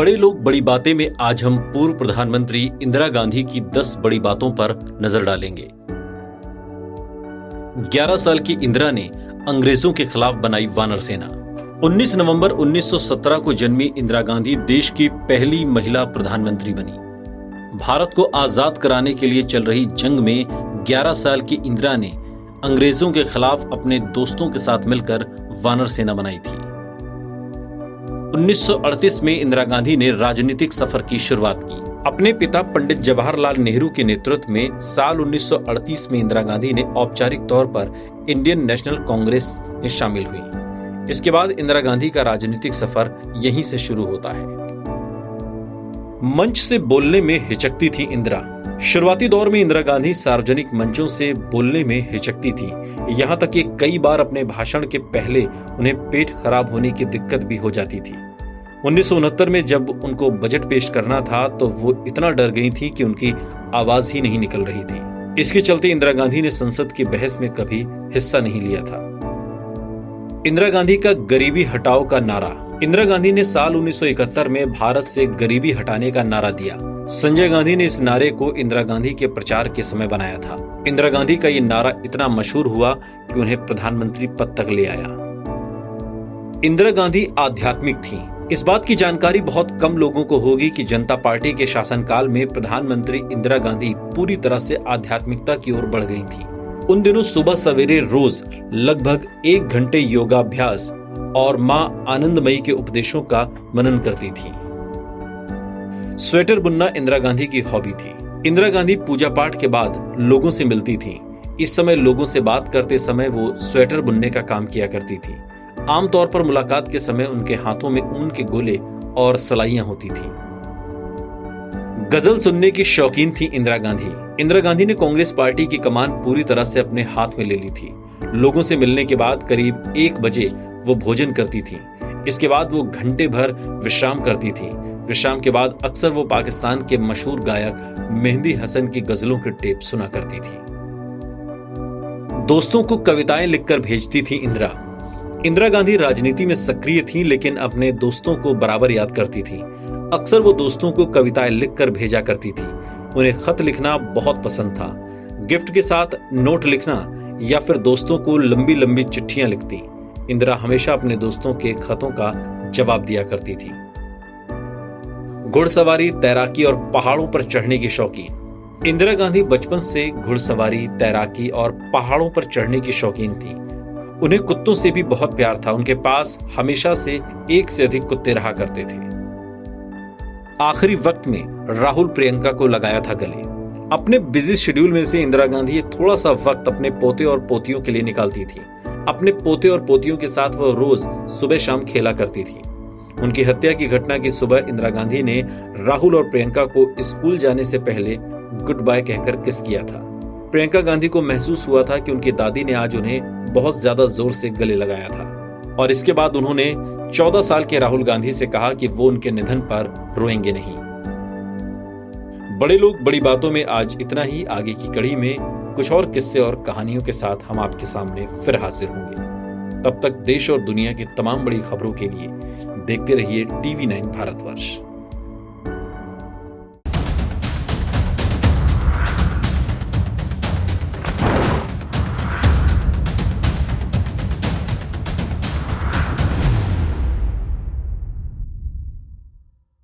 बड़े लोग बड़ी बातें में आज हम पूर्व प्रधानमंत्री इंदिरा गांधी की 10 बड़ी बातों पर नजर डालेंगे। 11 साल की इंदिरा ने अंग्रेजों के खिलाफ बनाई वानर सेना। 19 नवंबर 1917 को जन्मी इंदिरा गांधी देश की पहली महिला प्रधानमंत्री बनी। भारत को आजाद कराने के लिए चल रही जंग में 11 साल की इंदिरा ने अंग्रेजों के खिलाफ अपने दोस्तों के साथ मिलकर वानर सेना बनाई थी। 1938 में इंदिरा गांधी ने राजनीतिक सफर की शुरुआत की। अपने पिता पंडित जवाहरलाल नेहरू के नेतृत्व में साल 1938 में इंदिरा गांधी ने औपचारिक तौर पर इंडियन नेशनल कांग्रेस में शामिल हुई। इसके बाद इंदिरा गांधी का राजनीतिक सफर यहीं से शुरू होता है। मंच से बोलने में हिचकती थी इंदिरा। शुरुआती दौर में इंदिरा गांधी सार्वजनिक मंचों से बोलने में हिचकती थी। यहां तक कि कई बार अपने भाषण के पहले उन्हें पेट खराब होने की दिक्कत भी हो जाती थी। 1969 में जब उनको बजट पेश करना था तो वो इतना डर गई थी कि उनकी आवाज ही नहीं निकल रही थी। इसके चलते इंदिरा गांधी ने संसद की बहस में कभी हिस्सा नहीं लिया था। इंदिरा गांधी का गरीबी हटाओ का नारा। इंदिरा गांधी ने साल 1971 में भारत से गरीबी हटाने का नारा दिया। संजय गांधी ने इस नारे को इंदिरा गांधी के प्रचार के समय बनाया था। इंदिरा गांधी का ये नारा इतना मशहूर हुआ कि उन्हें प्रधानमंत्री पद तक ले आया। इंदिरा गांधी आध्यात्मिक थी। इस बात की जानकारी बहुत कम लोगों को होगी कि जनता पार्टी के शासनकाल में प्रधानमंत्री इंदिरा गांधी पूरी तरह से आध्यात्मिकता की ओर बढ़ गई थी। उन दिनों सुबह सवेरे रोज लगभग 1 घंटे योगाभ्यास और मां आनंदमयी के उपदेशों का मनन करती थी। स्वेटर बुनना इंदिरा गांधी की हॉबी थी। इंदिरा गांधी पूजा पाठ के बाद लोगों से मिलती थी। इस समय लोगों से बात करते समय वो स्वेटर बुनने का काम किया करती थी। आमतौर पर मुलाकात के समय उनके हाथों में ऊन के गोले और सलाइयां होती थी। गजल सुनने की शौकीन थी इंदिरा गांधी। इंदिरा गांधी ने कांग्रेस पार्टी की कमान पूरी तरह से अपने हाथ में ले ली थी। लोगों से मिलने के बाद करीब 1 बजे वो भोजन करती थी। इसके बाद वो घंटे भर विश्राम करती थी। विश्राम के बाद अक्सर वो पाकिस्तान के मशहूर गायक मेहंदी हसन की गजलों के टेप सुना करती थी। दोस्तों को कविताएं लिखकर भेजती थी इंदिरा। इंदिरा गांधी राजनीति में सक्रिय थी, लेकिन अपने दोस्तों को बराबर याद करती थी। अक्सर वो दोस्तों को कविताएं लिखकर भेजा करती थी। उन्हें खत लिखना बहुत पसंद था। गिफ्ट के साथ नोट लिखना या फिर दोस्तों को लंबी लंबी चिट्ठियां लिखती। इंदिरा हमेशा अपने दोस्तों के खतों का जवाब दिया करती थी। घुड़सवारी, तैराकी और पहाड़ों पर चढ़ने की शौकीन। इंदिरा गांधी बचपन से घुड़सवारी, तैराकी और पहाड़ों पर चढ़ने की शौकीन थी। उन्हें कुत्तों से भी बहुत प्यार था। उनके पास हमेशा से 1 से अधिक कुत्ते रहा करते थे। आखिरी वक्त में राहुल प्रियंका को लगाया था गले। अपने बिजी शेड्यूल में से इंदिरा गांधी थोड़ा सा वक्त अपने पोते और पोतियों के लिए निकालती थी। अपने पोते और पोतियों के साथ वो रोज सुबह शाम खेला करती थी। उनकी हत्या की घटना की सुबह इंदिरा गांधी ने राहुल और प्रियंका को स्कूल जाने से पहले गुड बाय कहकर किस किया था। प्रियंका गांधी को महसूस हुआ था कि उनकी दादी ने आज उन्हें बहुत ज्यादा जोर से गले लगाया था और इसके बाद उन्होंने 14 साल के राहुल गांधी से कहा कि वो उनके निधन पर रोएंगे नहीं। बड़े लोग बड़ी बातों में आज इतना ही। आगे की कड़ी में कुछ और किस्से और कहानियों के साथ हम आपके सामने फिर हाजिर होंगे। तब तक देश और दुनिया की तमाम बड़ी खबरों के लिए देखते रहिए TV9 भारतवर्ष।